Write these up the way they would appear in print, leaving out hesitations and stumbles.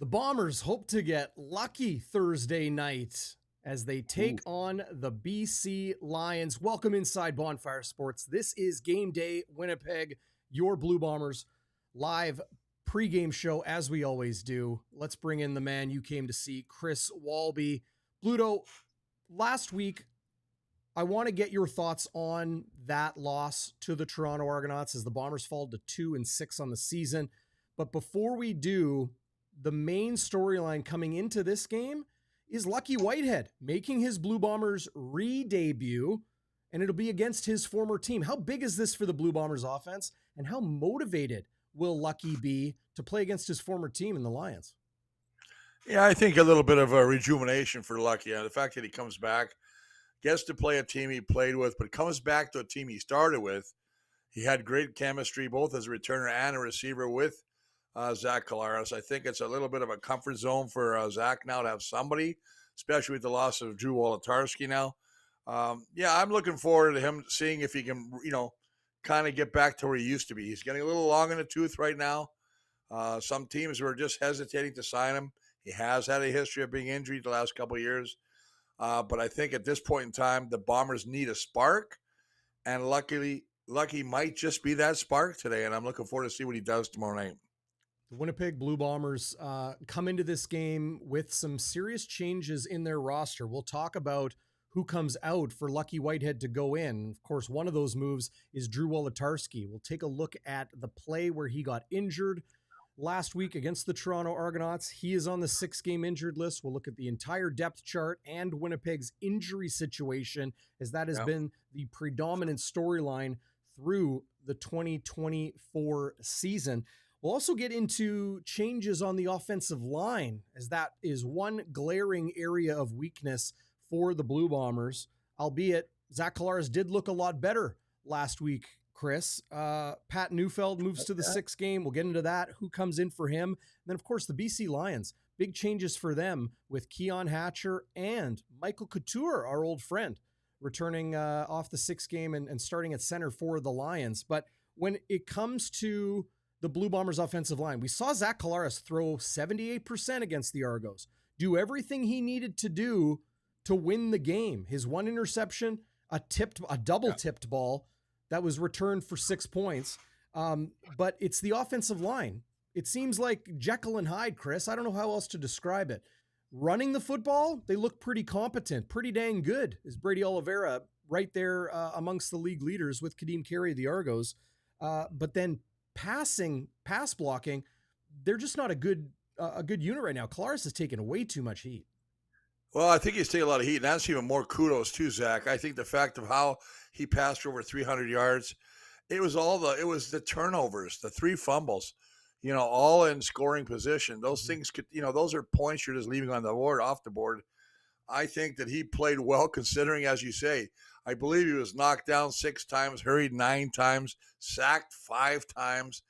The Bombers hope to get lucky Thursday night as they take on the BC Lions. Welcome inside Bonfire Sports. This is Game Day Winnipeg, your Blue Bombers live pregame show as we always do. Let's bring in the man you came to see, Chris Walby. Bluto, last week, I want to get your thoughts on that loss to the Toronto Argonauts as the Bombers fall to 2-6 on the season. But before we do, the main storyline coming into this game is Lucky Whitehead making his Blue Bombers re-debut, and it'll be against his former team. How big is this for the Blue Bombers offense, and how motivated will Lucky be to play against his former team in the Lions? Yeah, I think a little bit of a rejuvenation for Lucky. The fact that he comes back, gets to play a team he played with, but comes back to a team he started with. He had great chemistry, both as a returner and a receiver with Collaros. I think it's a little bit of a comfort zone for Zach now to have somebody, especially with the loss of 𝘽𝙤𝙤𝙧𝙨 now. I'm looking forward to him seeing if he can, kind of get back to where he used to be. He's getting a little long in the tooth right now. Some teams were just hesitating to sign him. He has had a history of being injured the last couple of years. But I think at this point in time, the Bombers need a spark, and Lucky might just be that spark today, and I'm looking forward to see what he does tomorrow night. The Winnipeg Blue Bombers come into this game with some serious changes in their roster. We'll talk about who comes out for Lucky Whitehead to go in. Of course, one of those moves is 𝘽𝙤𝙧𝙨. We'll take a look at the play where he got injured last week against the Toronto Argonauts. He is on the 6-game injured list. We'll look at the entire depth chart and Winnipeg's injury situation, as that has been the predominant storyline through the 2024 season. We'll also get into changes on the offensive line, as that is one glaring area of weakness for the Blue Bombers, albeit Zach Collaros did look a lot better last week, Chris. Pat Neufeld moves to the 6th game. We'll get into that, who comes in for him. And then, of course, the BC Lions. Big changes for them with Keon Hatcher and Michael Couture, our old friend, returning off the 6th game and starting at center for the Lions. But when it comes to the Blue Bombers offensive line, we saw Zach Collaros throw 78% against the Argos, do everything he needed to do to win the game. His one interception, a double tipped ball that was returned for 6 points. But it's the offensive line. It seems like Jekyll and Hyde, Chris. I don't know how else to describe it. Running the football, they look pretty competent, pretty dang good. Is Brady Oliveira right there amongst the league leaders with Kadeem Carey, the Argos. But then pass blocking, they're just not a good unit right now. Collaros has taken way too much heat. Well, I think he's taking a lot of heat, and that's even more kudos to Zach. I think the fact of how he passed for over 300 yards, it was the turnovers, the 3 fumbles, all in scoring position. Those things could, those are points you're just leaving on the board, off the board. I think that he played well, considering, as you say, I believe he was knocked down 6 times, hurried 9 times, sacked 5 times.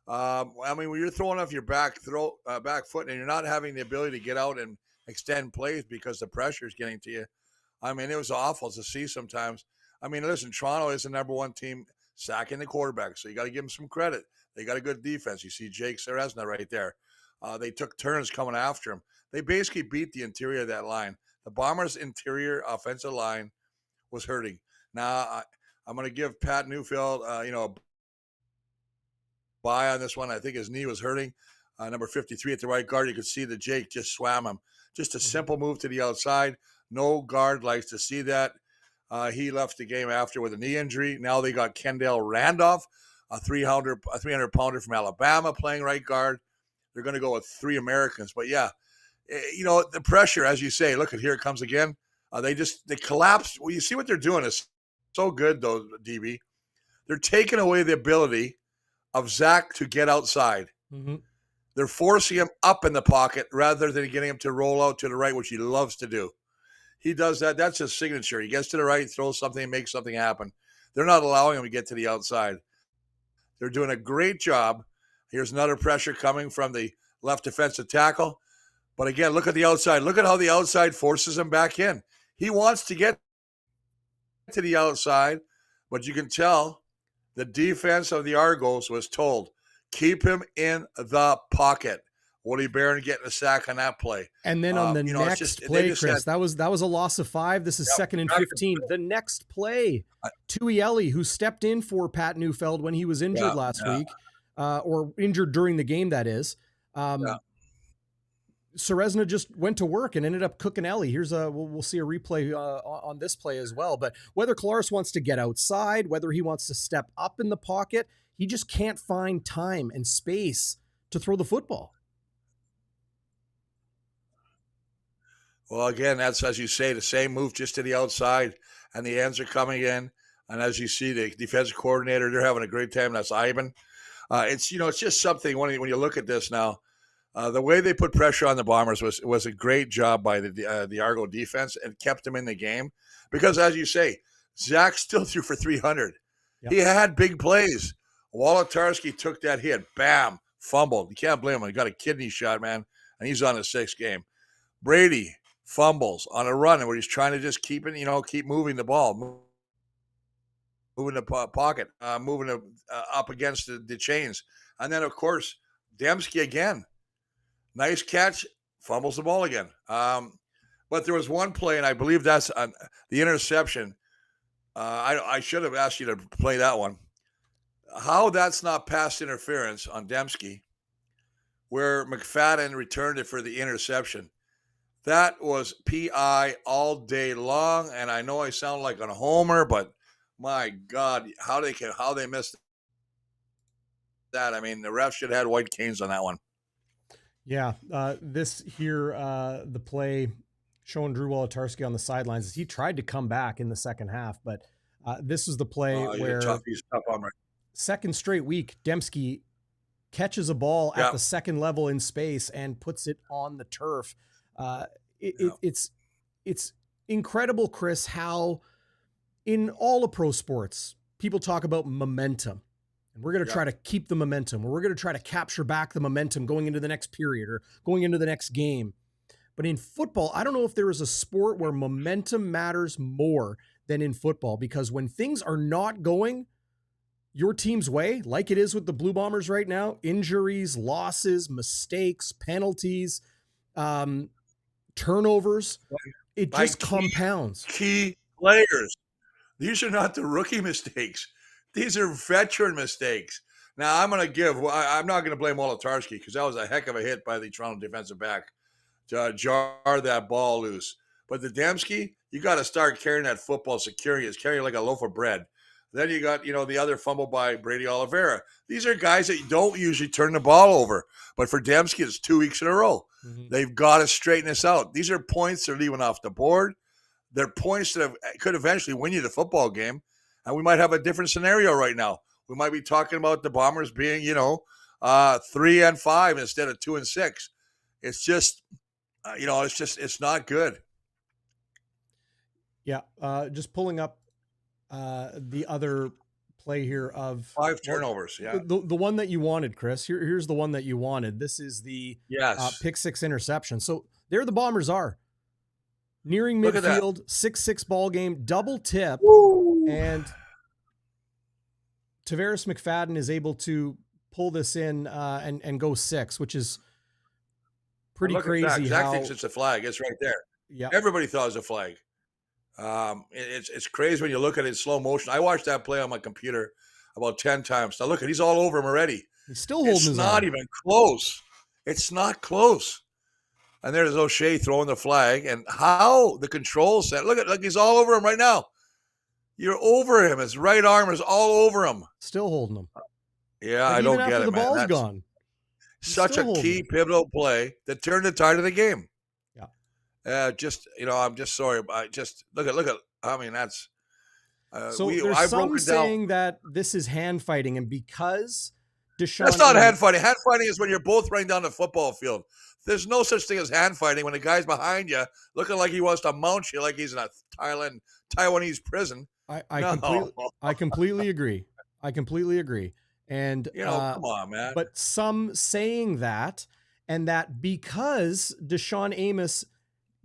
When you're throwing off your back foot and you're not having the ability to get out and extend plays because the pressure is getting to you, it was awful to see sometimes. Listen, Toronto is the number 1 team sacking the quarterback, so you got to give them some credit. They got a good defense. You see Jake Ceresna right there. They took turns coming after him. They basically beat the interior of that line. The Bombers' interior offensive line was hurting. Now, I'm going to give Pat Neufeld, a bye on this one. I think his knee was hurting. Number 53 at the right guard, you could see that Jake just swam him. Just a simple move to the outside. No guard likes to see that. He left the game after with a knee injury. Now they got Kendall Randolph, a 300-pounder from Alabama, playing right guard. They're going to go with 3 Americans. But, the pressure, as you say, look, here it comes again. They collapse. Well, you see what they're doing is so good, though, DB. They're taking away the ability of Zach to get outside. Mm-hmm. They're forcing him up in the pocket rather than getting him to roll out to the right, which he loves to do. He does that. That's his signature. He gets to the right, throws something, makes something happen. They're not allowing him to get to the outside. They're doing a great job. Here's another pressure coming from the left defensive tackle. But again, look at the outside. Look at how the outside forces him back in. He wants to get to the outside, but you can tell the defense of the Argos was told, keep him in the pocket. Wooly Barron getting a sack on that play. And then on the next play, Chris, that was a loss of 5. This is 2nd and 15. The next play, 𝘽𝙤𝙤𝙧𝙨, who stepped in for Pat Neufeld when he was injured last week, or injured during the game, that is. 𝘎𝙤𝙧𝙀 just went to work and ended up cooking Ellie. Here's we'll see a replay on this play as well. But whether Collaros wants to get outside, whether he wants to step up in the pocket, he just can't find time and space to throw the football. Well, again, that's, as you say, the same move just to the outside, and the ends are coming in. And as you see, the defensive coordinator, they're having a great time. That's Ivan. It's just something when you look at this now. The way they put pressure on the Bombers was a great job by the Argo defense and kept them in the game. Because, as you say, Zach still threw for 300. Yep. He had big plays. Wolitarsky took that hit. Bam. Fumbled. You can't blame him. He got a kidney shot, man, and he's on his 6th game. Brady fumbles on a run where he's trying to just keep moving the ball, moving the pocket, moving up against the chains. And then, of course, Demski again. Nice catch, fumbles the ball again. But there was one play, and I believe that's the interception. I should have asked you to play that one. How that's not pass interference on Demski, where McFadden returned it for the interception. That was PI all day long, and I know I sound like a homer, but my God, how they missed that. I mean, the refs should have had white canes on that one. Yeah, this here, the play showing Drew Wolitarsky on the sidelines, is he tried to come back in the second half, but this is the play where he's tough on right. 2nd straight week, Demski catches a ball at the 2nd level in space and puts it on the turf. It's incredible, Chris, how in all of pro sports, people talk about momentum. And we're going to try to keep the momentum, or we're going to try to capture back the momentum going into the next period or going into the next game. But in football, I don't know if there is a sport where momentum matters more than in football, because when things are not going your team's way, like it is with the Blue Bombers right now, injuries, losses, mistakes, penalties, turnovers, it just compounds. Key players. These are not the rookie mistakes. These are veteran mistakes. Now, I'm not going to blame Wolitarsky, because that was a heck of a hit by the Toronto defensive back to jar that ball loose. But the Demski, you got to start carrying that football, securing it, carrying like a loaf of bread. Then you got, the other fumble by Brady Oliveira. These are guys that don't usually turn the ball over. But for Demski, it's 2 weeks in a row. Mm-hmm. They've got to straighten this out. These are points they're leaving off the board. They're points that could eventually win you the football game. And we might have a different scenario right now. We might be talking about the Bombers being, 3-5 instead of 2-6. It's just, it's not good. Yeah. Just pulling up the other play here of 5 turnovers. Yeah. The one that you wanted, Chris. Here's the one that you wanted. This is the pick 6 interception. So there the Bombers are. Nearing midfield, 6-6 ball game, double tip. Woo! And Tavares McFadden is able to pull this in and go 6, which is pretty crazy. Zach thinks it's a flag. It's right there. Yeah. Everybody thought it was a flag. It's crazy when you look at it in slow motion. I watched that play on my computer about 10 times. Now look, he's all over him already. He's still holding his arm. It's not even close. It's not close. And there's 𝘎𝙤 throwing the flag, and how the control set. Look, he's all over him right now. You're over him. His right arm is all over him. Still holding him. Yeah, I don't get it, man. The ball's gone. Such a key, pivotal play that turned the tide of the game. Yeah. I'm just sorry. Look at. I mean, that's. So there's some saying that this is hand fighting, and because Deshaun. That's not hand fighting. Hand fighting is when you're both running down the football field. There's no such thing as hand fighting when the guy's behind you looking like he wants to mount you like he's in a Taiwanese prison. I completely agree. And come on, man. But some saying that, and that because Deshaun Amos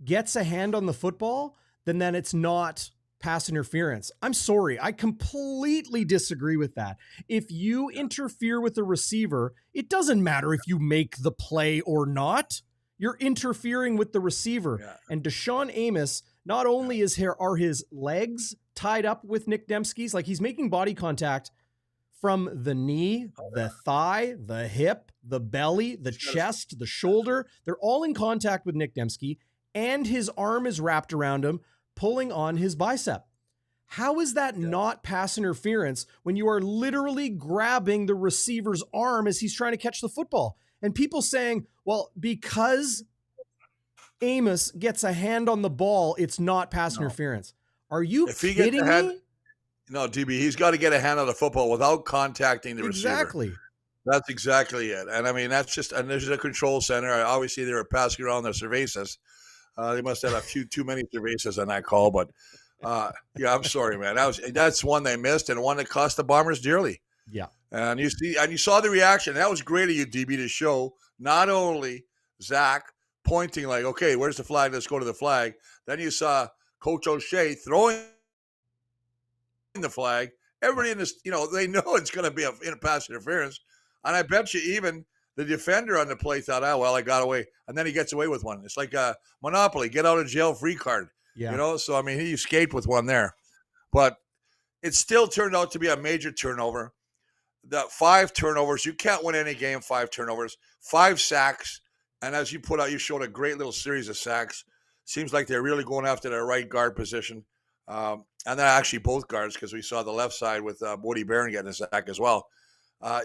gets a hand on the football, then it's not pass interference. I'm sorry. I completely disagree with that. If you interfere with the receiver, it doesn't matter if you make the play or not. You're interfering with the receiver. Yeah. And 𝘎𝙤𝙤𝙛, not only are his legs tied up with Nick Demski's, like he's making body contact from the knee, the thigh, the hip, the belly, the chest, the shoulder. They're all in contact with Nick Demski, and his arm is wrapped around him, pulling on his bicep. How is that not pass interference when you are literally grabbing the receiver's arm as he's trying to catch the football? And people saying, well, because Amos gets a hand on the ball, it's not pass interference. Are you kidding me? No, DB, he's got to get a hand on the football without contacting the receiver. Exactly. That's exactly it. And I mean, that's just, and there's a control center. Obviously, they were passing around their cervezas. They must have a few too many cervezas on that call. But yeah, I'm sorry, man. That's one they missed and one that cost the Bombers dearly. Yeah. And you saw the reaction. That was great of you, DB, to show not only Zach pointing like, okay, where's the flag? Let's go to the flag. Then you saw Coach O'Shea throwing the flag. Everybody in this, they know it's going to be a pass interference. And I bet you even the defender on the play thought, oh, well, I got away. And then he gets away with one. It's like a Monopoly, get out of jail free card. Yeah. So, I mean, he escaped with one there. But it still turned out to be a major turnover. The 5 turnovers, you can't win any game, 5 turnovers, 5 sacks. And as you put out, you showed a great little series of sacks. Seems like they're really going after their right guard position. And then actually both guards, because we saw the left side with Woody Barron getting a sack as well.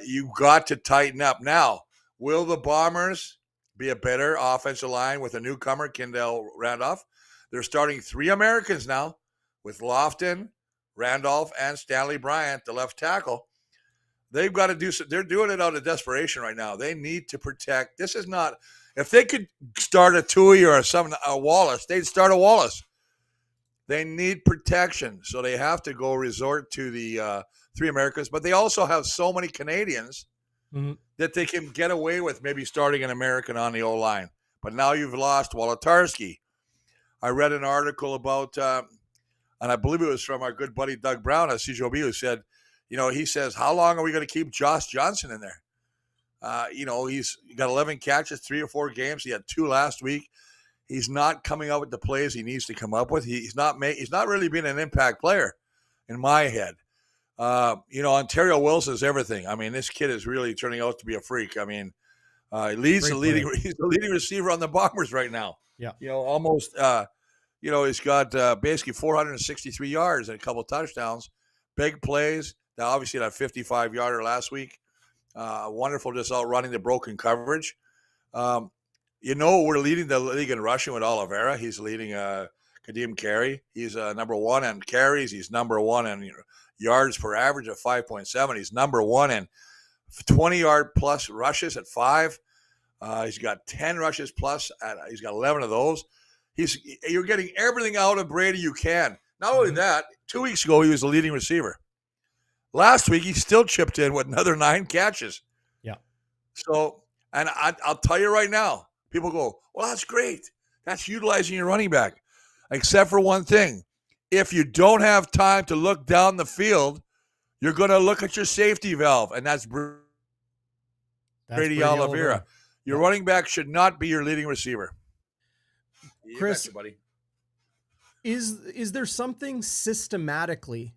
You got to tighten up. Now, will the Bombers be a better offensive line with a newcomer, Kendall Randolph? They're starting 3 Americans now with Lofton, Randolph, and Stanley Bryant, the left tackle. They've got to do – they're doing it out of desperation right now. They need to protect – this is not – if they could start a Tui or a Wallace, they'd start a Wallace. They need protection, so they have to go resort to the 3 Americans. But they also have so many Canadians that they can get away with maybe starting an American on the O-line. But now you've lost Wolotarski. I read an article about, and I believe it was from our good buddy Doug Brown at CJOB, who said, he says, how long are we going to keep Josh Johnson in there? He's got 11 catches, 3 or 4 games. He had 2 last week. He's not coming up with the plays he needs to come up with. He's not really being an impact player in my head. Ontario Wilson's everything. I mean, this kid is really turning out to be a freak. I mean, he's the leading receiver on the Bombers right now. Yeah. Almost, he's got basically 463 yards and a couple of touchdowns, big plays. Now, obviously, that 55-yarder last week. Wonderful just outrunning the broken coverage. We're leading the league in rushing with Oliveira. He's leading Kadeem Carey. He's number 1 in carries. He's number 1 in yards per average at 5.7. He's number 1 in 20-yard plus rushes at 5. He's got 10 rushes plus. He's got 11 of those. You're getting everything out of Brady you can. Not only that, 2 weeks ago he was the leading receiver. Last week he still chipped in with another 9 catches. Yeah. So, and I'll tell you right now, people go, well, that's great. That's utilizing your running back. Except for one thing. If you don't have time to look down the field, you're going to look at your safety valve, and that's Brady Oliveira. Your running back should not be your leading receiver. Chris, betcha, buddy. Is there something systematically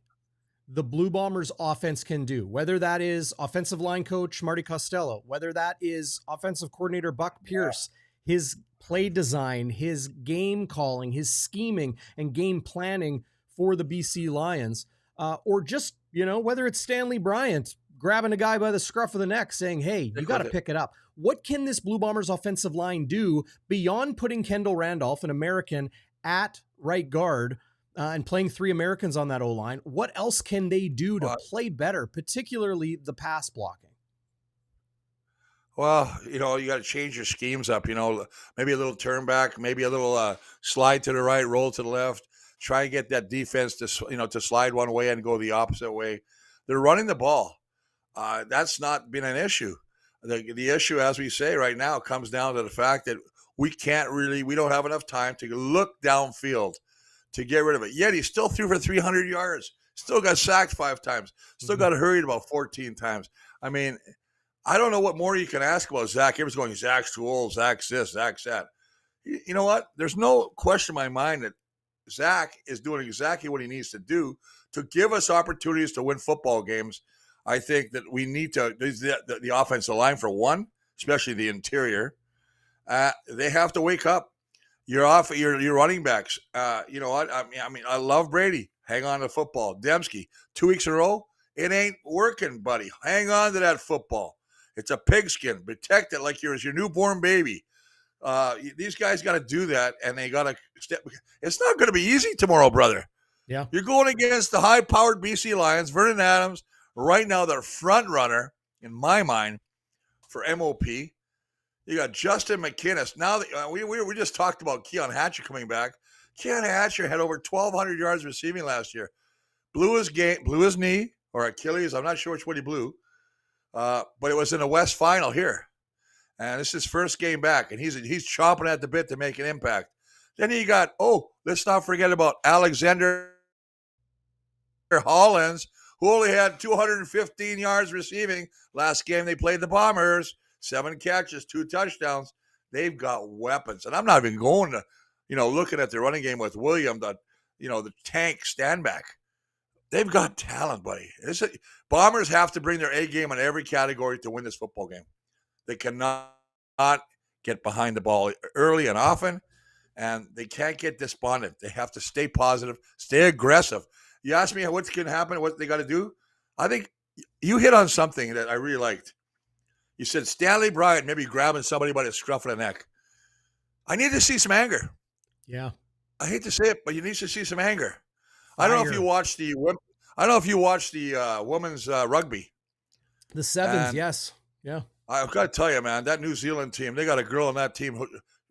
the Blue Bombers offense can do, whether that is offensive line coach Marty Costello, whether that is offensive coordinator Buck Pierce, his play design, his game calling, his scheming and game planning for the BC Lions, or just, whether it's Stanley Bryant grabbing a guy by the scruff of the neck saying, hey, you got to pick it up. What can this Blue Bombers offensive line do beyond putting Kendall Randolph, an American, at right guard, and playing 3 Americans on that O-line? What else can they do to play better, particularly the pass blocking? Well, you got to change your schemes up, maybe a little turn back, maybe a little slide to the right, roll to the left, try and get that defense to slide one way and go the opposite way. They're running the ball. That's not been an issue. The issue, as we say right now, comes down to the fact that we don't have enough time to look downfield to get rid of it. Yet he still threw for 300 yards. Still got sacked 5 times. Still got hurried about 14 times. I mean, I don't know what more you can ask about Zach. Everyone's going, Zach's too old. Zach's this, Zach's that. You know what? There's no question in my mind that Zach is doing exactly what he needs to do to give us opportunities to win football games. I think that we need to, the offensive line for one, especially the interior, they have to wake up. You're off your running backs. You know what? I mean, I love Brady. Hang on to football. Demski, 2 weeks in a row, it ain't working, buddy. Hang on to that football. It's a pigskin. Protect it like you're your newborn baby. These guys got to do that, and they got to step. It's not going to be easy tomorrow, brother. Yeah. You're going against the high-powered BC Lions. Vernon Adams, right now, the front runner, in my mind, for MOP. You got Justin McInnis. Now, we just talked about Keon Hatcher coming back. Keon Hatcher had over 1,200 yards receiving last year. Blew his knee, or Achilles. I'm not sure which one he blew. But it was in the West Final here. And this is his first game back, and he's chomping at the bit to make an impact. Then you got, let's not forget about Alexander Hollins, who only had 215 yards receiving last game they played the Bombers. 7 catches, 2 touchdowns. They've got weapons. And I'm not even going to, looking at the running game with William, the tank standback. They've got talent, buddy. Bombers have to bring their A game on every category to win this football game. They cannot get behind the ball early and often, and they can't get despondent. They have to stay positive, stay aggressive. You asked me what's going to happen, what they got to do. I think you hit on something that I really liked. You said Stanley Bryant maybe grabbing somebody by the scruff of the neck. I need to see some anger. Yeah. I hate to say it, but you need to see some anger. I don't know if you watched the women's rugby. The sevens, yes. Yeah. I've got to tell you, man, that New Zealand team, they got a girl on that team who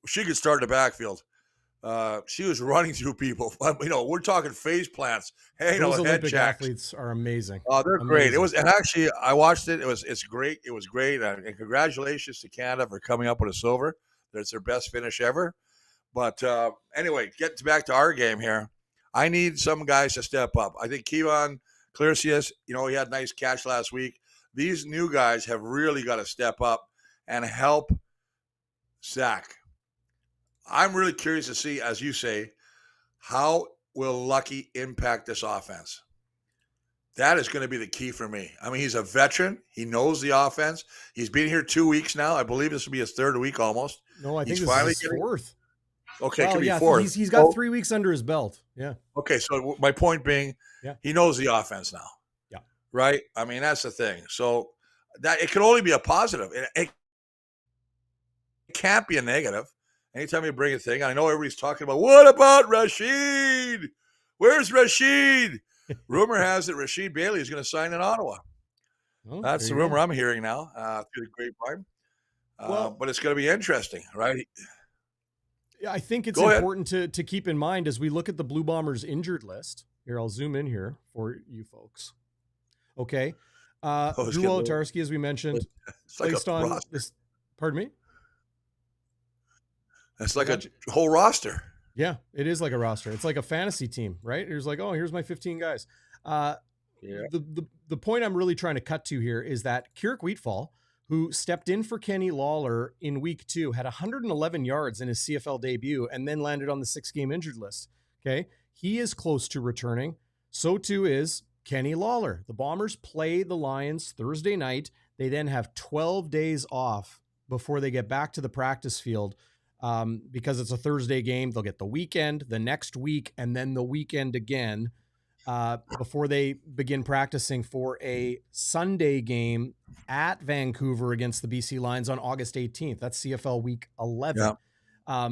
she could start in the backfield. She was running through people. We're talking face plants. Hey, those head Olympic jacks. Athletes are amazing. Oh, they're amazing. Great. And actually, I watched it. It's great. It was great. And congratulations to Canada for coming up with a silver. That's their best finish ever. But anyway, get back to our game here. I need some guys to step up. I think Kevon Clearcius, he had a nice catch last week. These new guys have really got to step up and help Zach. I'm really curious to see, as you say, how will Lucky impact this offense? That is going to be the key for me. I mean, he's a veteran. He knows the offense. He's been here 2 weeks now. I believe this will be his 3rd week almost. No, I think this is his 4th. Okay, it could be 4th. He's got 3 weeks under his belt. Yeah. Okay, so my point being, he knows the offense now. Yeah. Right? I mean, that's the thing. So that it can only be a positive. It can't be a negative. Anytime you bring a thing, I know everybody's talking about, what about Rasheed? Where's Rasheed? Rumor has it Rasheed Bailey is going to sign in Ottawa. Oh, that's the rumor I'm hearing now through the grapevine. But it's going to be interesting, right? Yeah, I think it's important to keep in mind as we look at the Blue Bombers injured list. Here, I'll zoom in here for you folks. Okay. Duel 𝘽𝙤𝙤𝙧𝙚, as we mentioned, placed on this. Pardon me? It's like a whole roster. Yeah, it is like a roster. It's like a fantasy team, right? It's like, here's my 15 guys. The point I'm really trying to cut to here is that 𝘽𝙤𝙤𝙧𝙚, who stepped in for Kenny Lawler in week 2, had 111 yards in his CFL debut and then landed on the 6-game injured list. Okay. He is close to returning. So too is Kenny Lawler. The Bombers play the Lions Thursday night. They then have 12 days off before they get back to the practice field. Because it's a Thursday game, they'll get the weekend, the next week, and then the weekend again before they begin practicing for a Sunday game at Vancouver against the BC Lions on August 18th. That's CFL week 11. Yeah.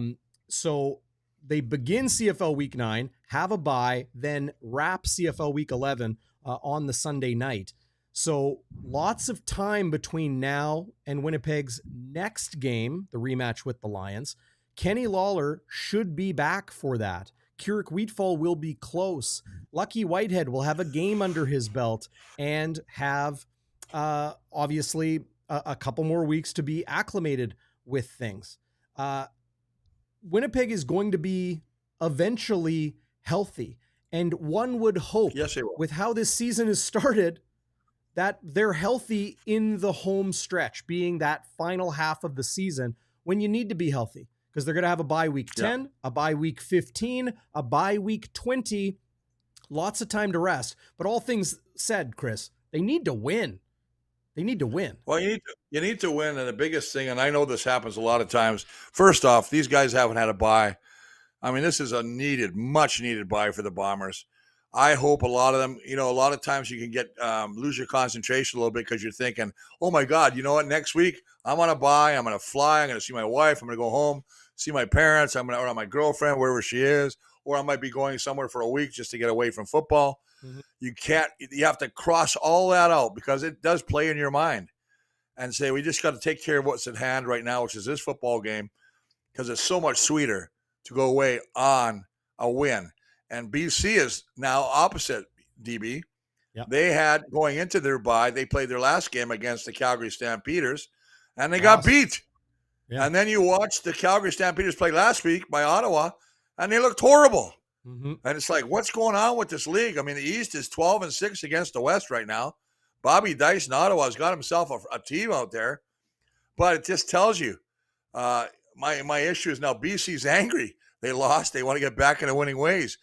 So they begin CFL week 9, have a bye, then wrap CFL week 11 on the Sunday night. So lots of time between now and Winnipeg's next game, the rematch with the Lions. Kenny Lawler should be back for that. 𝘽𝙤𝙧𝙚 will be close. Lucky Whitehead will have a game under his belt and have obviously a couple more weeks to be acclimated with things. Winnipeg is going to be eventually healthy. And one would hope, Yes, they will. with how this season has started, that they're healthy in the home stretch, being that final half of the season when you need to be healthy, because they're going to have a bye week 10, a bye week 15, a bye week 20, lots of time to rest. But all things said, Chris, they need to win. They need to win. Well, you need to win, and the biggest thing, and I know this happens a lot of times. First off, these guys haven't had a bye. I mean, this is a much needed bye for the Bombers. I hope a lot of them, a lot of times you can get lose your concentration a little bit because you're thinking, oh my God, you know what? Next week I'm on a bye. I'm going to fly. I'm going to see my wife. I'm going to go home, see my parents. I'm going to, or my girlfriend, wherever she is, or I might be going somewhere for a week just to get away from football. Mm-hmm. You have to cross all that out because it does play in your mind and say, we just got to take care of what's at hand right now, which is this football game, because it's so much sweeter to go away on a win. And BC is now opposite, DB. Yep. They had, going into their bye, they played their last game against the Calgary Stampeders, and they got beat. Yeah. And then you watch the Calgary Stampeders play last week by Ottawa, and they looked horrible. Mm-hmm. And it's like, what's going on with this league? I mean, the East is 12-6 against the West right now. Bobby Dice in Ottawa has got himself a team out there. But it just tells you, my issue is now BC's angry. They lost. They want to get back into winning ways.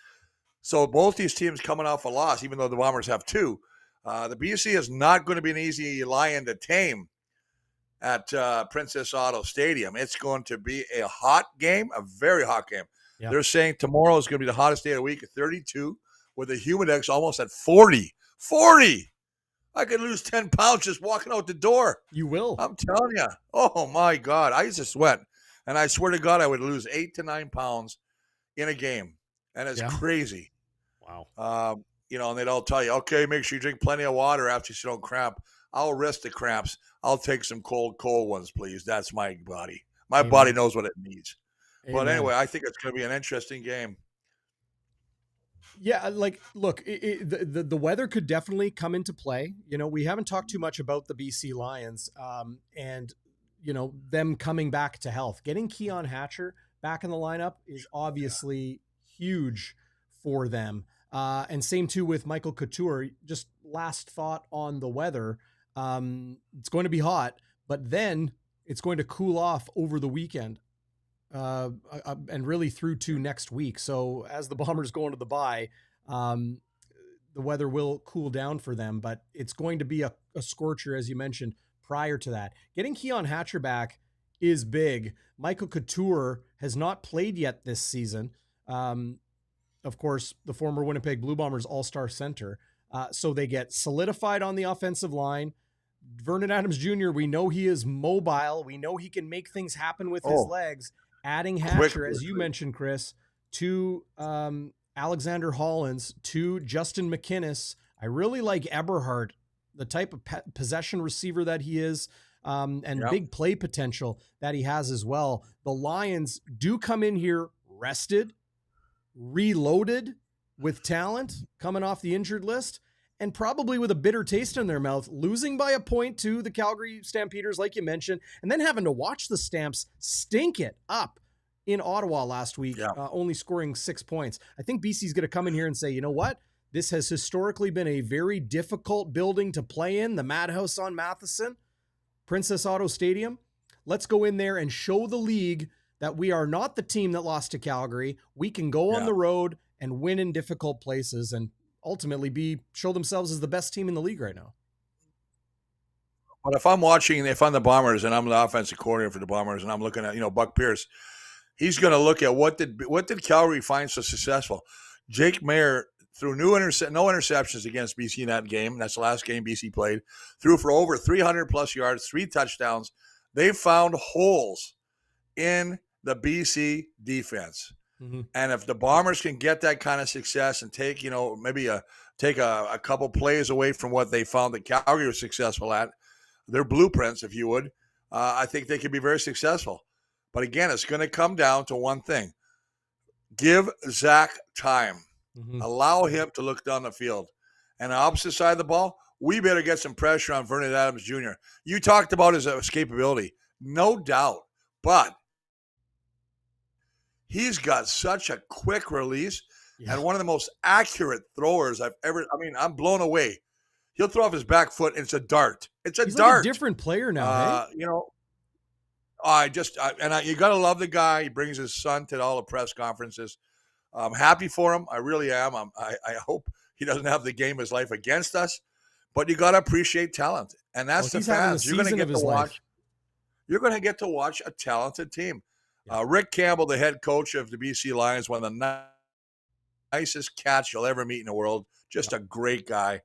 So both these teams coming off a loss, even though the Bombers have two. The BC is not going to be an easy lion to tame at Princess Auto Stadium. It's going to be a hot game, a very hot game. Yep. They're saying tomorrow is going to be the hottest day of the week at 32, with the humid index almost at 40. 40! I could lose 10 pounds just walking out the door. You will. I'm telling you. Oh, my God. I used to sweat. And I swear to God, I would lose 8 to 9 pounds in a game. And it's crazy. Wow. And they'd all tell you, okay, make sure you drink plenty of water after you don't cramp. I'll risk the cramps. I'll take some cold ones, please. That's my body. My body knows what it needs. Amen. But anyway, I think it's going to be an interesting game. Yeah, look, the weather could definitely come into play. We haven't talked too much about the BC Lions and, them coming back to health. Getting Keon Hatcher back in the lineup is obviously huge for them. And same too with Michael Couture. Just last thought on the weather. It's going to be hot, but then it's going to cool off over the weekend. And really through to next week. So as the Bombers go into the bye, the weather will cool down for them, but it's going to be a scorcher, as you mentioned, prior to that. Getting Keon Hatcher back is big. Michael Couture has not played yet this season. Of course, the former Winnipeg Blue Bombers all-star center. So they get solidified on the offensive line. Vernon Adams Jr., we know he is mobile. We know he can make things happen with his legs. Adding Hatcher, as you mentioned, Chris, to Alexander Hollins, to Justin McInnes. I really like Eberhardt, the type of possession receiver that he is, and big play potential that he has as well. The Lions do come in here rested, reloaded with talent, coming off the injured list, and probably with a bitter taste in their mouth, losing by a point to the Calgary Stampeders, like you mentioned, and then having to watch the Stamps stink it up in Ottawa last week, only scoring 6 points. I think BC's going to come in here and say, you know what? This has historically been a very difficult building to play in, the Madhouse on Matheson, Princess Auto Stadium. Let's go in there and show the league that we are not the team that lost to Calgary. We can go on the road and win in difficult places and ultimately show themselves as the best team in the league right now. But if I'm the Bombers and I'm the offensive coordinator for the Bombers and I'm looking at, Buck Pierce, he's going to look at what did Calgary find so successful? Jake Mayer threw no interceptions against BC in that game. That's the last game BC played. Threw for over 300 plus yards, 3 touchdowns. They found holes in the BC defense. Mm-hmm. And if the Bombers can get that kind of success and take, maybe take a couple plays away from what they found that Calgary was successful at, their blueprints, if you would, I think they could be very successful. But again, it's going to come down to one thing. Give Zach time. Mm-hmm. Allow him to look down the field. And the opposite side of the ball, we better get some pressure on Vernon Adams Jr. You talked about his escapability. No doubt. But he's got such a quick release. and one of the most accurate throwers I've ever. I mean, I'm blown away. He'll throw off his back foot, and it's a dart. It's a He's dart. Like a different player now. Hey? You know, you got to love the guy. He brings his son to all the press conferences. I'm happy for him. I really am. I hope he doesn't have the game of his life against us, but you got to appreciate talent, and that's the fans. You're going to get to watch. You're going to get to watch a talented team. Yeah. Rick Campbell, the head coach of the BC Lions, one of the nicest cats you'll ever meet in the world. Just a great guy.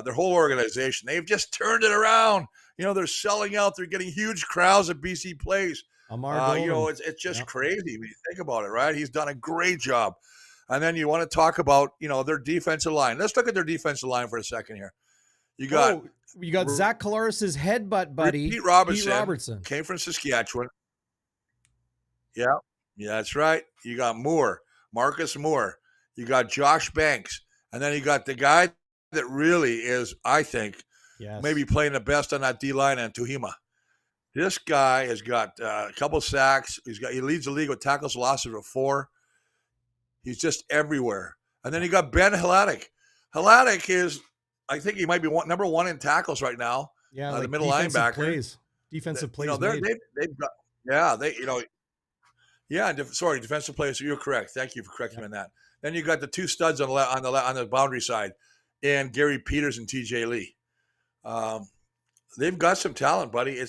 Their whole organization, they've just turned it around. You know, they're selling out. They're getting huge crowds at BC Place. You know, it's just crazy when you think about it, right? He's done a great job. And then you want to talk about, you know, their defensive line. Let's look at their defensive line for a second here. You got Zach Collaros' headbutt buddy, Pete Robertson. Came from Saskatchewan. Yeah, that's right. You got Marcus Moore. You got Josh Banks. And then you got the guy that really is, I think, maybe playing the best on that D-line, and 𝘽𝙤𝙤𝙧𝙨. This guy has got a couple sacks. He leads the league with tackles losses of 4. He's just everywhere. And then you got Ben 𝘎𝙧𝙧𝙧𝙯. 𝘎𝙧𝙧𝙧 is, I think he might be number 1 in tackles right now. Yeah, like the middle linebacker. Defensive plays. You know, they've got, defensive plays. You're correct. Thank you for correcting me on that. Then you got the 2 studs on the boundary side, and Gary Peters and TJ Lee. They've got some talent, buddy.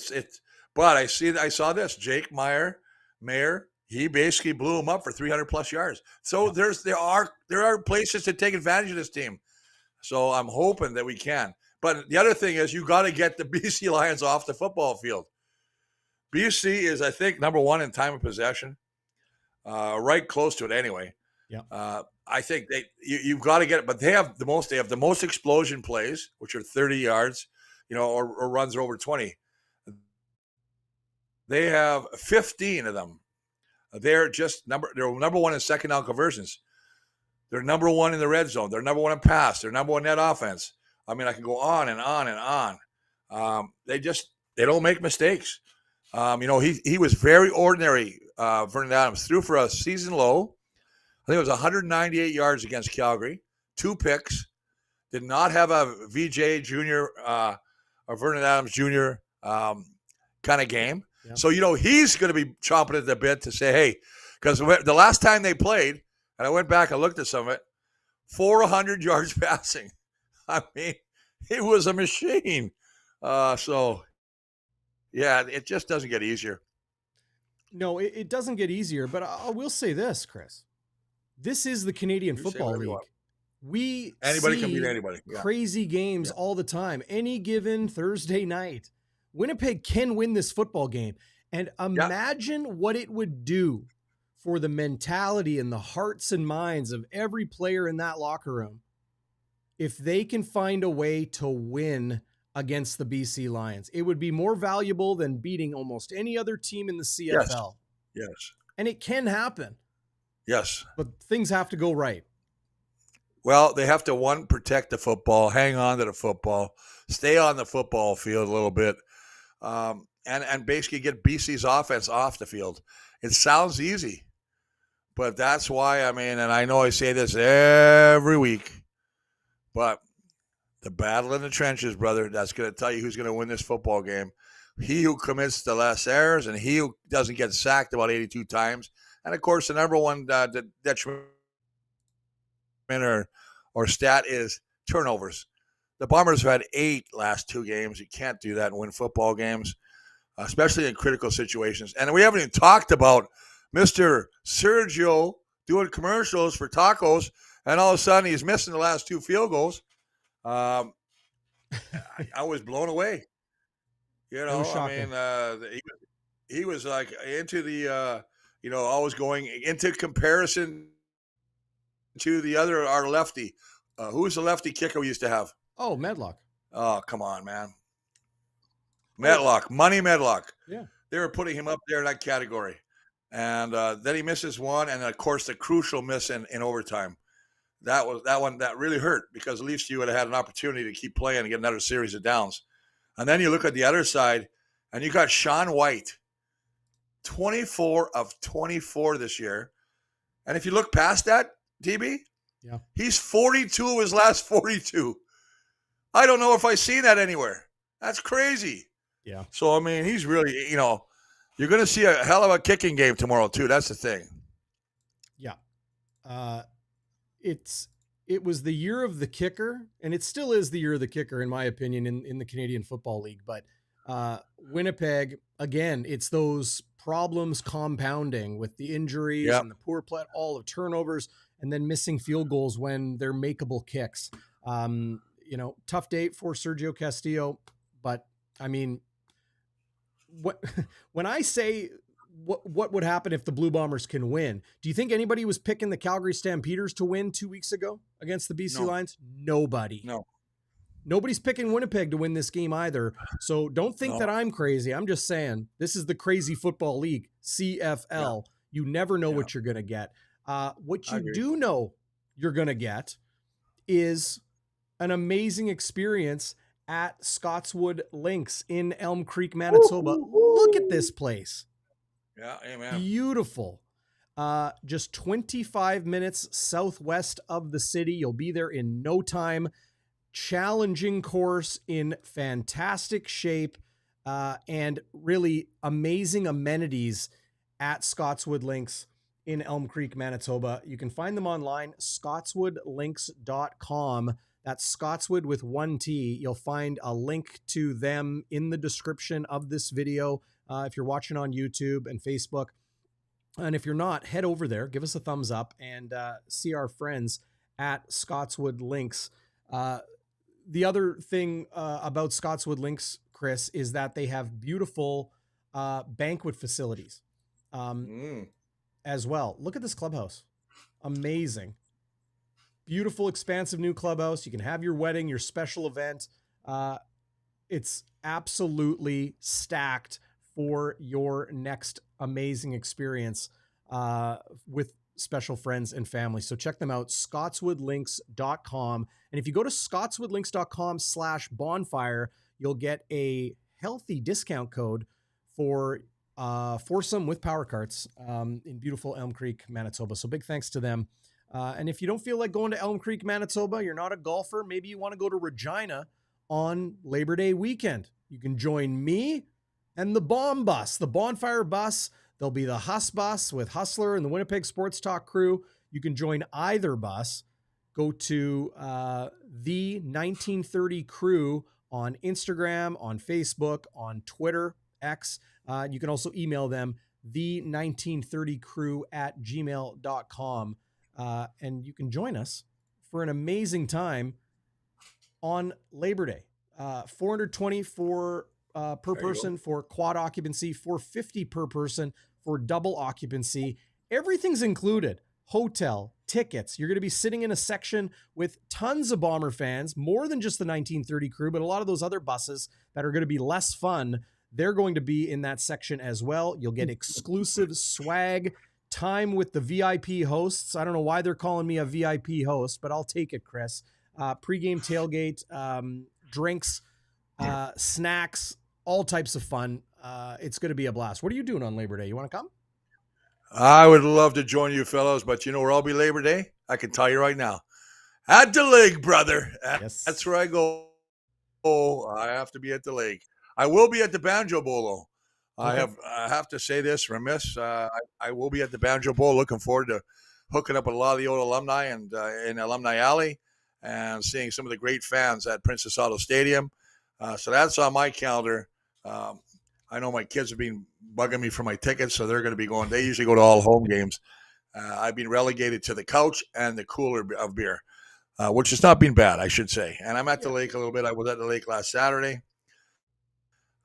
But I saw this. Jake Mayer, he basically blew him up for 300+ yards. So there are places to take advantage of this team. So I'm hoping that we can. But the other thing is, you got to get the BC Lions off the football field. BC is, I think, number 1 in time of possession, right close to it anyway. Yeah. I think you've got to get it, but they have the most explosion plays, which are 30 yards, you know, or runs over 20. They have 15 of them. They're number 1 in second down conversions. They're number 1 in the red zone. They're number 1 in pass. They're number 1 net offense. I mean, I can go on and on and on. They don't make mistakes. You know, he was very ordinary. Vernon Adams threw for a season low. I think it was 198 yards against Calgary, 2 picks. Did not have a VJ Jr. Or Vernon Adams Jr. Kind of game. Yeah. So, you know, he's going to be chomping at the bit to say, hey, because the last time they played, and I went back and looked at some of it, 400 yards passing. I mean, it was a machine. So, yeah, it just doesn't get easier. No, it doesn't get easier. But I will say this, Chris. This is the Canadian Football League. Anybody can beat anybody. Yeah. Crazy games all the time. Any given Thursday night, Winnipeg can win this football game. And imagine what it would do for the mentality and the hearts and minds of every player in that locker room if they can find a way to win against the BC Lions. It would be more valuable than beating almost any other team in the CFL. Yes. And it can happen. Yes. But things have to go right. Well, they have to, protect the football, hang on to the football, stay on the football field a little bit, and basically get BC's offense off the field. It sounds easy, but that's why, I mean, and I know I say this every week, but the battle in the trenches, brother, that's going to tell you who's going to win this football game. He who commits the less errors and he who doesn't get sacked about 82 times. And, of course, the number one detriment or stat is turnovers. The Bombers have had 8 last 2 games. You can't do that and win football games, especially in critical situations. And we haven't even talked about Mr. Sergio doing commercials for tacos, and all of a sudden he's missing the last 2 field goals. I was blown away. You know, I mean, he was like into the, always going into comparison to our lefty. Who's the lefty kicker we used to have? Oh, Medlock. Oh, come on, man. Money Medlock. Yeah. They were putting him up there in that category. And then he misses one. And, of course, the crucial miss in overtime. That one that really hurt because at least you would have had an opportunity to keep playing and get another series of downs. And then you look at the other side, and you got Sean White, 24 of 24 this year. And if you look past that, DB, Yeah. He's 42 of his last 42. I don't know if I see that anywhere. That's crazy. Yeah. So, I mean, he's really, you're going to see a hell of a kicking game tomorrow, too. That's the thing. Yeah. It was the year of the kicker, and it still is the year of the kicker, in my opinion, in the Canadian Football League. But Winnipeg, again, it's those problems compounding with the injuries and the poor play, all of turnovers, and then missing field goals when they're makeable kicks. Tough date for Sergio Castillo, but I mean, when I say what would happen if the Blue Bombers can win, do you think anybody was picking the Calgary Stampeders to win 2 weeks ago against the BC Lions? Nobody. No. Nobody's picking Winnipeg to win this game either. So don't think that I'm crazy. I'm just saying this is the crazy football league, CFL. Yeah. You never know what you're going to get. What you do know you're going to get is an amazing experience at Scotswood Links in Elm Creek, Manitoba. Look at this place. Yeah, amen. Beautiful. Just 25 minutes southwest of the city. You'll be there in no time. Challenging course in fantastic shape, and really amazing amenities at Scotswood Links in Elm Creek, Manitoba. You can find them online, scotswoodlinks.com. That's Scotswood with 1 T. You'll find a link to them in the description of this video if you're watching on YouTube and Facebook. And if you're not, head over there, give us a thumbs up, and see our friends at Scotswood Links. The other thing about Scotswood Links, Chris, is that they have beautiful banquet facilities as well. Look at this clubhouse. Amazing. Beautiful, expansive new clubhouse. You can have your wedding, your special event. It's absolutely stacked for your next amazing experience with special friends and family. So check them out, scotswoodlinks.com. And if you go to scotswoodlinks.com/bonfire, you'll get a healthy discount code for foursome with power carts in beautiful Elm Creek, Manitoba. So big thanks to them. And if you don't feel like going to Elm Creek, Manitoba, you're not a golfer, maybe you want to go to Regina on Labor Day weekend. You can join me and the Bomb Bus, the Bonfire Bus. There'll be the Huss Bus with Hustler and the Winnipeg Sports Talk crew. You can join either bus. Go to the 1930 crew on Instagram, on Facebook, on Twitter, X. You can also email them, the1930crew@gmail.com. And you can join us for an amazing time on Labor Day. $420 per person for quad occupancy, $450 per person for double occupancy. Everything's included. Hotel, tickets. You're going to be sitting in a section with tons of Bomber fans, more than just the 1930 crew, but a lot of those other buses that are going to be less fun. They're going to be in that section as well. You'll get exclusive swag, time with the VIP hosts. I don't know why they're calling me a VIP host, but I'll take it, Chris. Pregame tailgate, drinks, snacks, all types of fun. It's going to be a blast. What are you doing on Labor Day? You want to come? I would love to join you fellows, but you know where I'll be Labor Day? I can tell you right now. At the lake, brother. Yes. That's where I go. Oh, I have to be at the lake. I will be at the Banjo Bowl, though. Okay. I have to say this, remiss. I will be at the Banjo Bowl. Looking forward to hooking up with a lot of the old alumni and in Alumni Alley and seeing some of the great fans at Princess Auto Stadium. So that's on my calendar. I know my kids have been bugging me for my tickets, so they're going to be going. They usually go to all home games. I've been relegated to the couch and the cooler of beer, which has not been bad, I should say. And I'm at the lake a little bit. I was at the lake last Saturday.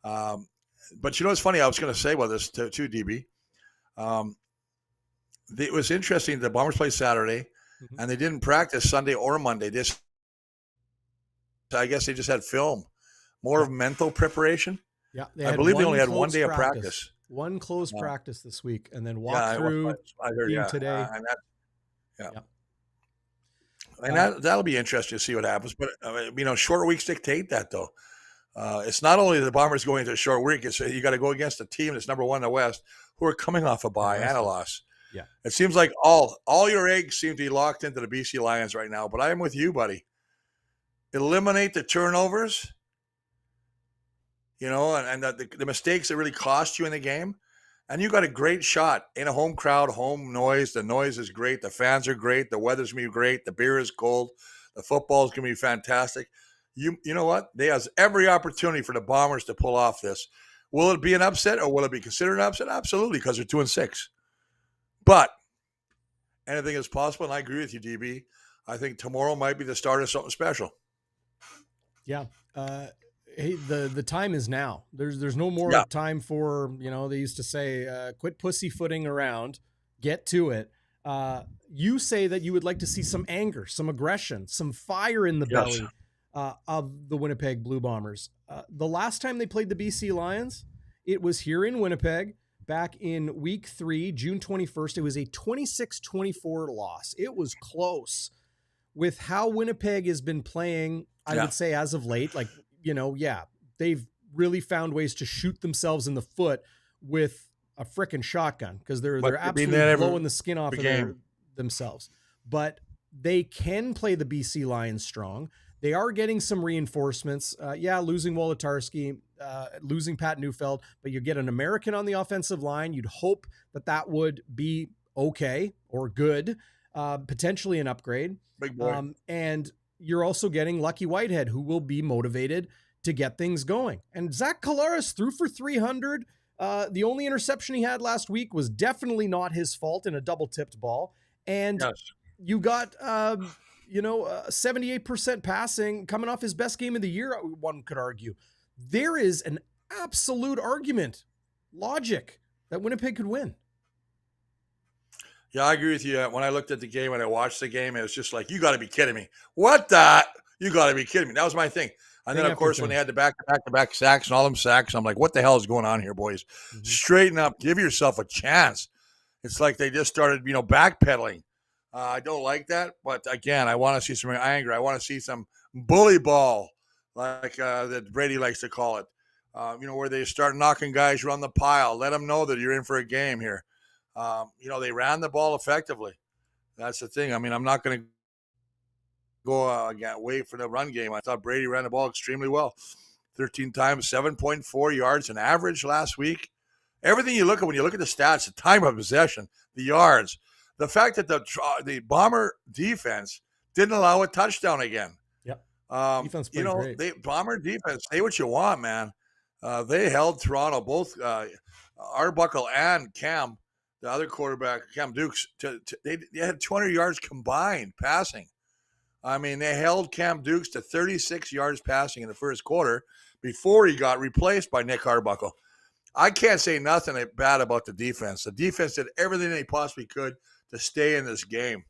But you know what's funny? I was going to say about this too, DB. It was interesting. The Bombers played Saturday, and they didn't practice Sunday or Monday. I guess they just had film, more of mental preparation. Yeah, I believe they only had 1 day of practice. One closed practice this week, and then walk through today. And that'll be interesting to see what happens. But short weeks dictate that, though. It's not only the Bombers going into a short week. It's you got to go against a team that's number one in the West, who are coming off a bye and a loss. Yeah. It seems like all your eggs seem to be locked into the BC Lions right now, but I am with you, buddy. Eliminate the turnovers, and the mistakes that really cost you in the game. And you got a great shot in a home crowd, home noise. The noise is great. The fans are great. The weather's going to be great. The beer is cold. The football is going to be fantastic. You know what? They have every opportunity for the Bombers to pull off this. Will it be an upset or will it be considered an upset? Absolutely, because they're 2-6. But anything is possible, and I agree with you, DB. I think tomorrow might be the start of something special. Yeah. Hey, the time is now. There's no more time for, they used to say, quit pussyfooting around, get to it. You say that you would like to see some anger, some aggression, some fire in the belly of the Winnipeg Blue Bombers. The last time they played the BC Lions, it was here in Winnipeg back in week 3, June 21st. It was a 26-24 loss. It was close. With how Winnipeg has been playing, I would say as of late, they've really found ways to shoot themselves in the foot with a frickin' shotgun because they're absolutely blowing the skin off of themselves. But they can play the BC Lions strong. They are getting some reinforcements. Losing Wolodarski, losing Pat Neufeld, but you get an American on the offensive line. You'd hope that would be okay or good, potentially an upgrade. Big boy. And you're also getting Lucky Whitehead, who will be motivated to get things going. And Zach Collaros threw for 300. The only interception he had last week was definitely not his fault in a double-tipped ball. And you got, 78% passing coming off his best game of the year, one could argue. There is an absolute argument, logic, that Winnipeg could win. Yeah, I agree with you. When I looked at the game and I watched the game, it was just like, you got to be kidding me. What the? You got to be kidding me. That was my thing. And then, of course, when they had the back-to-back sacks and all them sacks, I'm like, what the hell is going on here, boys? Mm-hmm. Straighten up. Give yourself a chance. It's like they just started, backpedaling. I don't like that. But, again, I want to see some anger. I want to see some bully ball, like that Brady likes to call it, where they start knocking guys around the pile. Let them know that you're in for a game here. They ran the ball effectively. That's the thing. I mean, I'm not going to go wait for the run game. I thought Brady ran the ball extremely well. 13 times, 7.4 yards an average last week. Everything you look at when you look at the stats, the time of possession, the yards, the fact that the Bomber defense didn't allow a touchdown again. Yep. Defense played great. Bomber defense, say what you want, man. They held Toronto, both Arbuckle and Cam, the other quarterback, Cam Dukes, they had 200 yards combined passing. I mean, they held Cam Dukes to 36 yards passing in the first quarter before he got replaced by Nick Arbuckle. I can't say nothing bad about the defense. The defense did everything they possibly could to stay in this game.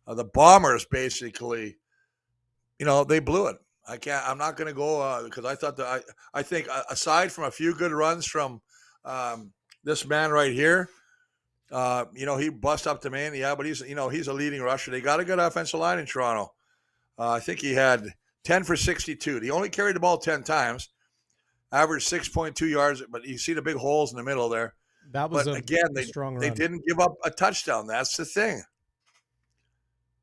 The Bombers basically, they blew it. I'm not going to go because I think aside from a few good runs from this man right here, he bust up the man. Yeah, but he's a leading rusher. They got a good offensive line in Toronto. I think he had 10 for 62. He only carried the ball 10 times, averaged 6.2 yards, but you see the big holes in the middle there. That was a strong run. They didn't give up a touchdown. That's the thing.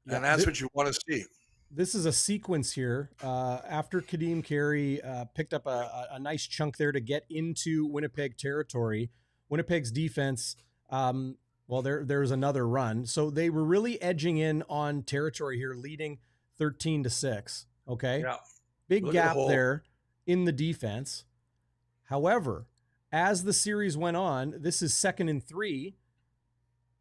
Yeah, and that's what you want to see. This is a sequence here. After Kadeem Carey picked up a nice chunk there to get into Winnipeg territory, Winnipeg's defense, there's another run. So they were really edging in on territory here, leading 13-6. Okay. Yeah. Big gap there in the defense. However, as the series went on, this is 2nd and 3.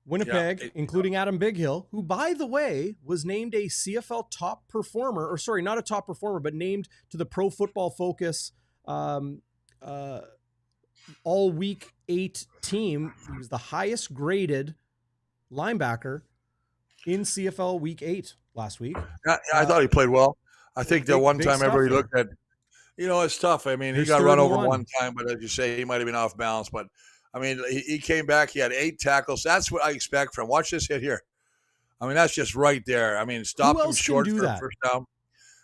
Winnipeg, including Adam Bighill, who, by the way, was named a CFL top performer, or sorry, not a top performer, but named to the Pro Football Focus all week 8 team. He was the highest graded linebacker in CFL week 8 last week. I thought he played well. I think the one time everybody looked at, it's tough. I mean, he got run over one time, but as you say, he might have been off balance. But, I mean, he came back. He had 8 tackles. That's what I expect from him. Watch this hit here. I mean, that's just right there. I mean, stopped him short for a first down.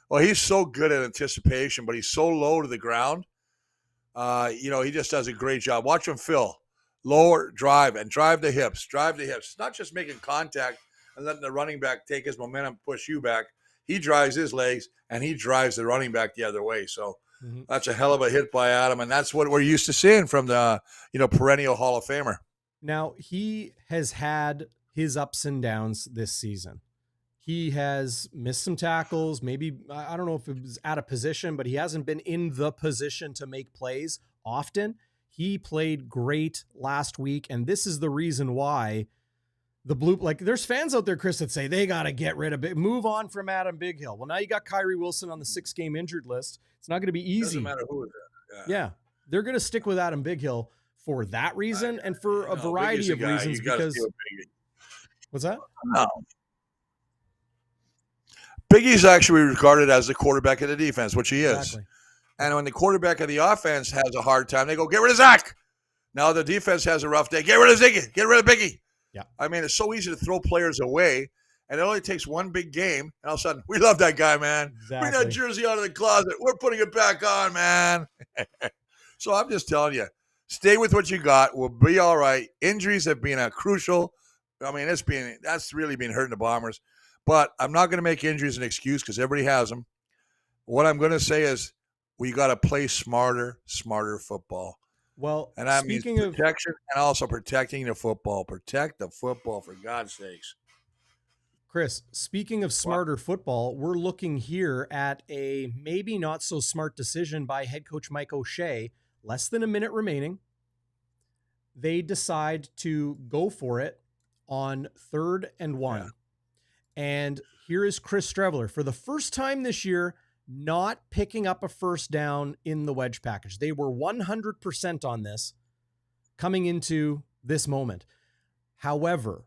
Well, he's so good at anticipation, but he's so low to the ground. He just does a great job. Watch him fill. lower, drive, and drive the hips. It's not just making contact and letting the running back take his momentum, push you back. He drives his legs, and he drives the running back the other way. So that's a hell of a hit by Adam, and that's what we're used to seeing from the perennial Hall of Famer. Now, he has had his ups and downs this season. He has missed some tackles. Maybe, I don't know if it was out of position, but he hasn't been in the position to make plays often. He played great last week, and this is the reason why the Blue, like there's fans out there, Chris, that say they got to get rid of it, move on from Adam Bighill. Well, now you got Kyrie Wilson on the 6-game injured list. It's not going to be easy. Doesn't matter who it is. Yeah. They're going to stick with Adam Bighill for that reason and for a variety of reasons. Because what's that? No. Biggie's actually regarded as the quarterback of the defense, which he is. Exactly. And when the quarterback of the offense has a hard time, they go, get rid of Zach. Now the defense has a rough day. Get rid of Ziggy. Get rid of Biggie. Yeah. I mean, it's so easy to throw players away, and it only takes one big game, and all of a sudden, we love that guy, man. Exactly. Bring that jersey out of the closet. We're putting it back on, man. So I'm just telling you, stay with what you got. We'll be all right. Injuries have been a crucial. I mean, that's really been hurting the Bombers. But I'm not going to make injuries an excuse because everybody has them. What I'm going to say is we got to play smarter football. Well, and I'm speaking of protection and also protecting the football. Protect the football, for God's sakes. Chris, speaking of smarter football, we're looking here at a maybe not so smart decision by head coach Mike O'Shea. Less than a minute remaining. They decide to go for it on 3rd and 1. Yeah. And here is Chris Streveler for the first time this year, not picking up a first down in the wedge package. They were 100% on this coming into this moment. However,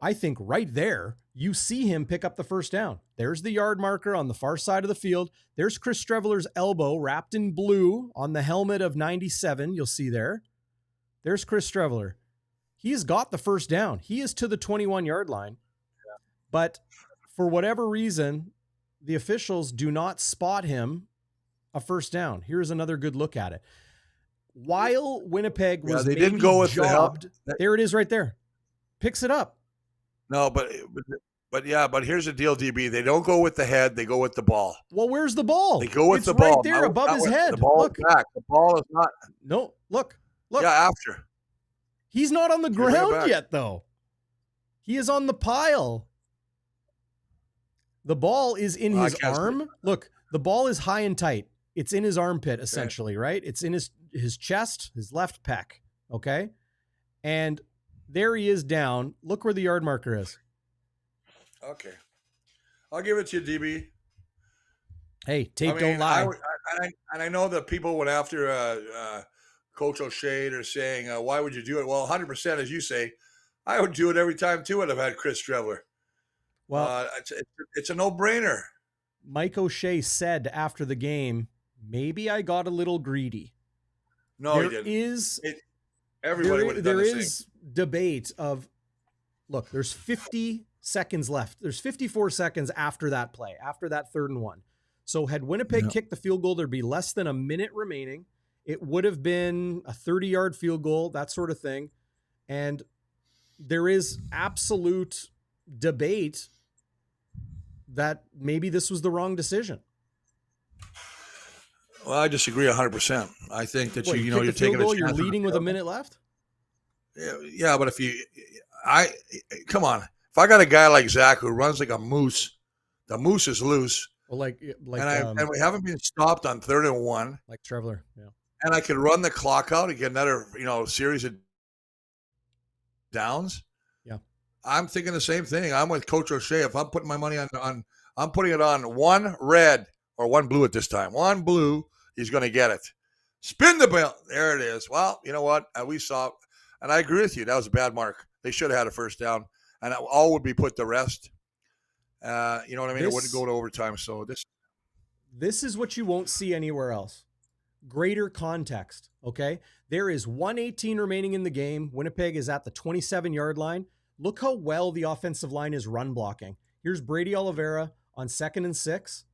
I think right there, you see him pick up the first down. There's the yard marker on the far side of the field. There's Chris Streveler's elbow wrapped in blue on the helmet of 97. You'll see there. There's Chris Streveler. He's got the first down. He is to the 21-yard line. Yeah. But for whatever reason, the officials do not spot him a first down. Here's another good look at it. While Winnipeg was they didn't go with jobbed, there it is right there. Picks it up. No, but here's the deal, DB. They don't go with the head. They go with the ball. Well, where's the ball? They go with the ball. Right there above his head. The ball look. is back. The ball is not. No, look. Yeah, after. He's not on the ground yet, though. He is on the pile. The ball is in his arm. Look, the ball is high and tight. It's in his armpit, essentially, right? It's in his chest, his left pec, okay? And there he is down. Look where the yard marker is. Okay. I'll give it to you, DB. Hey, tape don't lie. I know that people went after Coach O'Shea. They're saying, why would you do it? Well, 100%, as you say, I would do it every time, too, and I've had Chris Streveler. Well, it's a no-brainer. Mike O'Shea said after the game, maybe I got a little greedy. No, he didn't. Everybody would have done the same. There is debate of, look, there's 50 seconds left. There's 54 seconds after that play, after that 3rd and 1. So had Winnipeg kicked the field goal, there'd be less than a minute remaining. It would have been a 30-yard field goal, that sort of thing. And there is absolute debate that maybe this was the wrong decision. Well, I disagree 100%. I think that you're taking a chance. You're leading with a minute left? Yeah, but come on. If I got a guy like Zach who runs like a moose, the moose is loose. Well, and we haven't been stopped on 3rd and 1. Like Streveler, yeah. And I could run the clock out and get another, series of downs. Yeah. I'm thinking the same thing. I'm with Coach O'Shea. If I'm putting my money on I'm putting it on 1 red or 1 blue at this time. 1 blue, he's going to get it. Spin the bell. There it is. Well, you know what? We saw, and I agree with you. That was a bad mark. They should have had a first down, and all would be put to rest. You know what I mean? It wouldn't go to overtime. So this is what you won't see anywhere else. Greater context, okay? There is 1:18 remaining in the game. Winnipeg is at the 27-yard line. Look how well the offensive line is run blocking. Here's Brady Oliveira on 2nd and 6.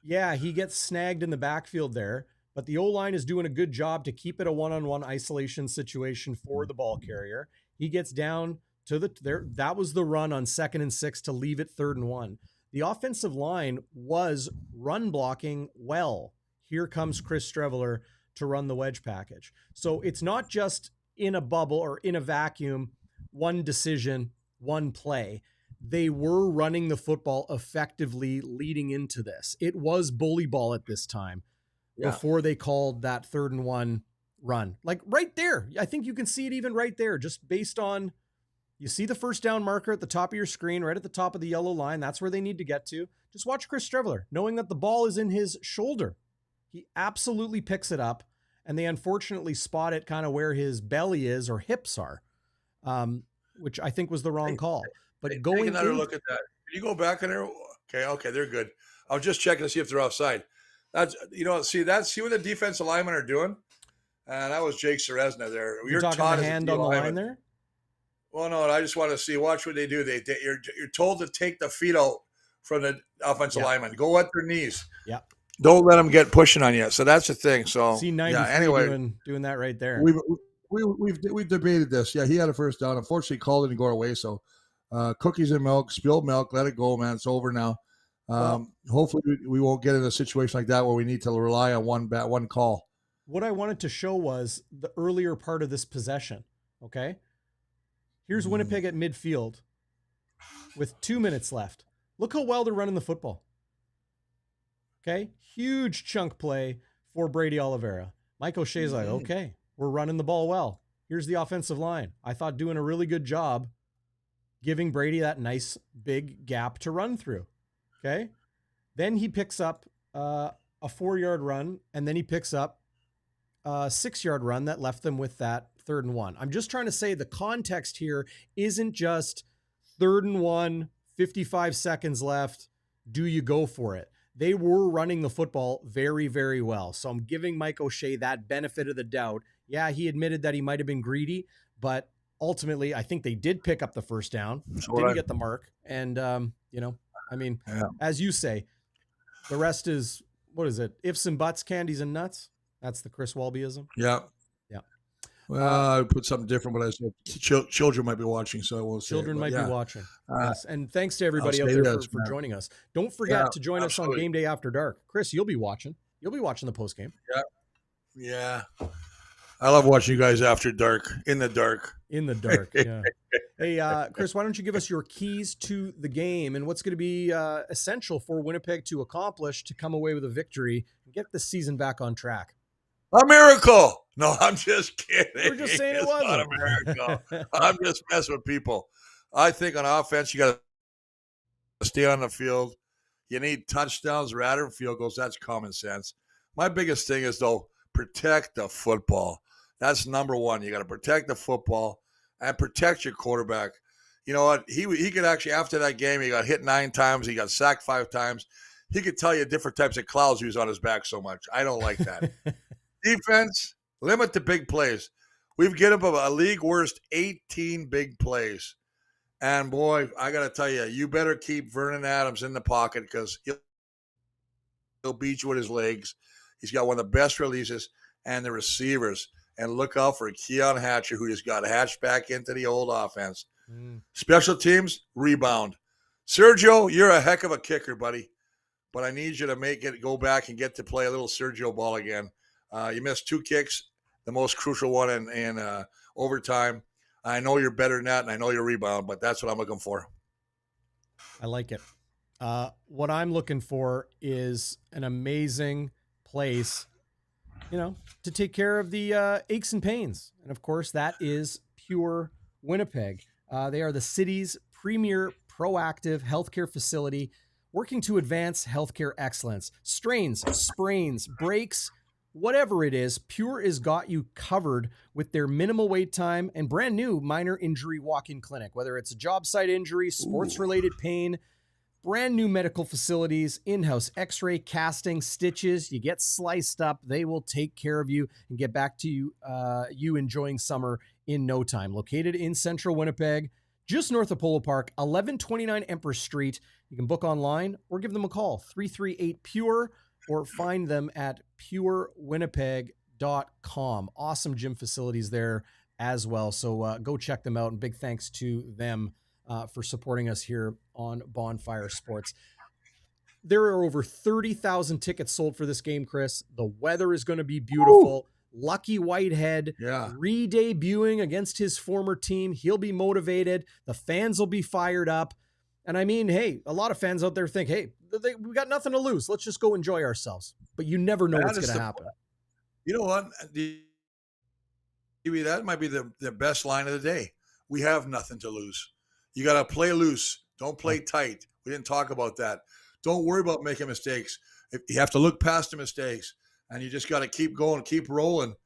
He gets snagged in the backfield there, but the O-line is doing a good job to keep it a one-on-one isolation situation for the ball carrier. He gets down to that was the run on 2nd and 6 to leave it 3rd and 1. The offensive line was run blocking well. Here comes Chris Streveler to run the wedge package. So it's not just in a bubble or in a vacuum, one decision, one play. They were running the football effectively leading into this. It was bully ball at this time before they called that 3rd and 1 run. Like right there. I think you can see it even right there, just based on, you see the first down marker at the top of your screen, right at the top of the yellow line. That's where they need to get to. Just watch Chris Streveler, knowing that the ball is in his shoulder. He absolutely picks it up, and they unfortunately spot it kind of where his belly is or hips are, which I think was the wrong call. But going take another look at that. Can you go back in there? Okay, they're good. I was just checking to see if they're offside. That's see what the defensive linemen are doing. And that was Jake Ceresna there. You're talking the hand on the line there? Well, no, I just want to see. Watch what they do. You're told to take the feet out from the offensive lineman. Go at their knees. Yeah. Don't let them get pushing on you. So that's the thing. So anyway, doing that right there. We've debated this. Yeah, he had a first down. Unfortunately, called it and go away. So cookies and milk, spilled milk, let it go, man. It's over now. Hopefully we won't get in a situation like that where we need to rely on one call. What I wanted to show was the earlier part of this possession. Okay. Here's Winnipeg at midfield with 2 minutes left. Look how well they're running the football. Okay. Huge chunk play for Brady Oliveira. Mike O'Shea's like, okay, we're running the ball well. Here's the offensive line. I thought doing a really good job giving Brady that nice big gap to run through. Okay. Then he picks up a 4-yard run, and then he picks up a 6-yard run that left them with that 3rd and 1. I'm just trying to say the context here isn't just 3rd and 1, 55 seconds left. Do you go for it? They were running the football very, very well. So I'm giving Mike O'Shea that benefit of the doubt. Yeah, he admitted that he might have been greedy, but ultimately I think they did pick up the first down, didn't get the mark. And, as you say, the rest is, what is it? Ifs and buts, candies and nuts. That's the Chris Walbyism. Yeah. Yeah. Well, I put something different, but I said children might be watching, so I won't say. Children might be watching. Yes. And thanks to everybody out there for joining us. Don't forget to join us on Game Day After Dark. Chris, you'll be watching. You'll be watching the postgame. Yeah. I love watching you guys after dark, in the dark. In the dark, yeah. Hey, Chris, why don't you give us your keys to the game and what's going to be essential for Winnipeg to accomplish to come away with a victory and get the season back on track? A miracle. No, I'm just kidding. We're just saying it wasn't. Not a miracle. I'm just messing with people. I think on offense, you got to stay on the field. You need touchdowns rather than field goals. That's common sense. My biggest thing is, though, protect the football. That's number one. You got to protect the football and protect your quarterback. You know what? He could actually, after that game, he got hit 9 times. He got sacked 5 times. He could tell you different types of clouds he was on his back so much. I don't like that. Defense, limit the big plays. We've given up a league worst 18 big plays. And, boy, I got to tell you, you better keep Vernon Adams in the pocket because he'll beat you with his legs. He's got one of the best releases and the receivers. And look out for Keon Hatcher, who just got hatched back into the old offense. Special teams, rebound. Sergio, you're a heck of a kicker, buddy. But I need you to go back and get to play a little Sergio ball again. You missed 2 kicks, the most crucial one in overtime. I know you're better than that, and I know you're rebound, but that's what I'm looking for. I like it. What I'm looking for is an amazing place, to take care of the aches and pains. And, of course, that is Pure Winnipeg. They are the city's premier proactive healthcare facility working to advance healthcare excellence. Strains, sprains, breaks, whatever it is, Pure has got you covered with their minimal wait time and brand new minor injury walk-in clinic. Whether it's a job site injury, sports-related pain, brand new medical facilities, in-house x-ray, casting, stitches, you get sliced up, they will take care of you and get back to you enjoying summer in no time. Located in central Winnipeg, just north of Polo Park, 1129 Empress Street. You can book online or give them a call, 338-PURE. or find them at purewinnipeg.com. Awesome gym facilities there as well. So go check them out, and big thanks to them for supporting us here on Bonfire Sports. There are over 30,000 tickets sold for this game, Chris. The weather is going to be beautiful. Ooh. Lucky Whitehead re-debuting against his former team. He'll be motivated. The fans will be fired up. And I mean, hey, a lot of fans out there think, hey, we got nothing to lose. Let's just go enjoy ourselves. But you never know what's going to happen. You know what? That might be the best line of the day. We have nothing to lose. You got to play loose. Don't play tight. We didn't talk about that. Don't worry about making mistakes. You have to look past the mistakes, and you just got to keep going, keep rolling,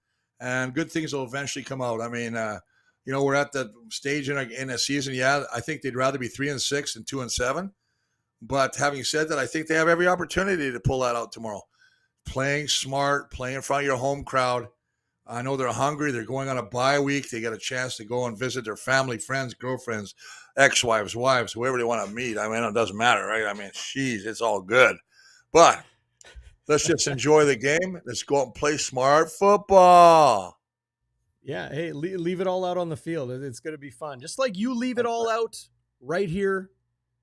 and good things will eventually come out. I mean, we're at that stage in a season. Yeah, I think they'd rather be 3-6 than 2-7. But having said that, I think they have every opportunity to pull that out tomorrow. Playing smart, playing in front of your home crowd. I know they're hungry. They're going on a bye week. They get a chance to go and visit their family, friends, girlfriends, ex-wives, wives, whoever they want to meet. I mean, it doesn't matter, right? I mean, geez, it's all good. But let's just enjoy the game. Let's go out and play smart football. Yeah, hey, leave it all out on the field. It's going to be fun. Just like you leave it all out right here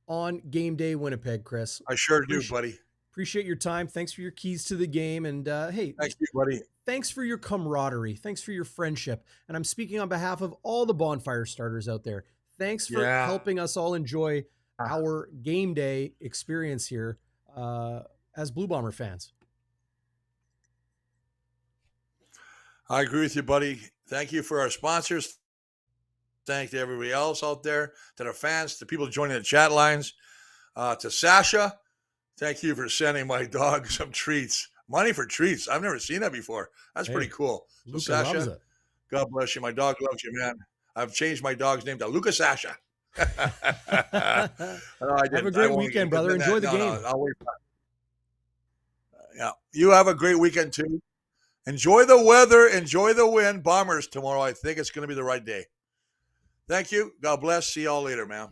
on Game Day Winnipeg, Chris. I sure do, buddy. Appreciate your time. Thanks for your keys to the game. And hey, thanks, buddy. Thanks for your camaraderie. Thanks for your friendship. And I'm speaking on behalf of all the Bonfire starters out there. Thanks for helping us all enjoy our game day experience here as Blue Bomber fans. I agree with you, buddy. Thank you for our sponsors. Thank to everybody else out there, to the fans, to people joining the chat lines, to Sasha. Thank you for sending my dog some treats. Money for treats. I've never seen that before. That's pretty cool. So Sasha, God bless you. My dog loves you, man. I've changed my dog's name to Lucas Sasha. Have a great weekend, brother. Enjoy the game. I'll wait. Yeah. You have a great weekend, too. Enjoy the weather. Enjoy the win. Bombers tomorrow. I think it's going to be the right day. Thank you. God bless. See y'all later, man.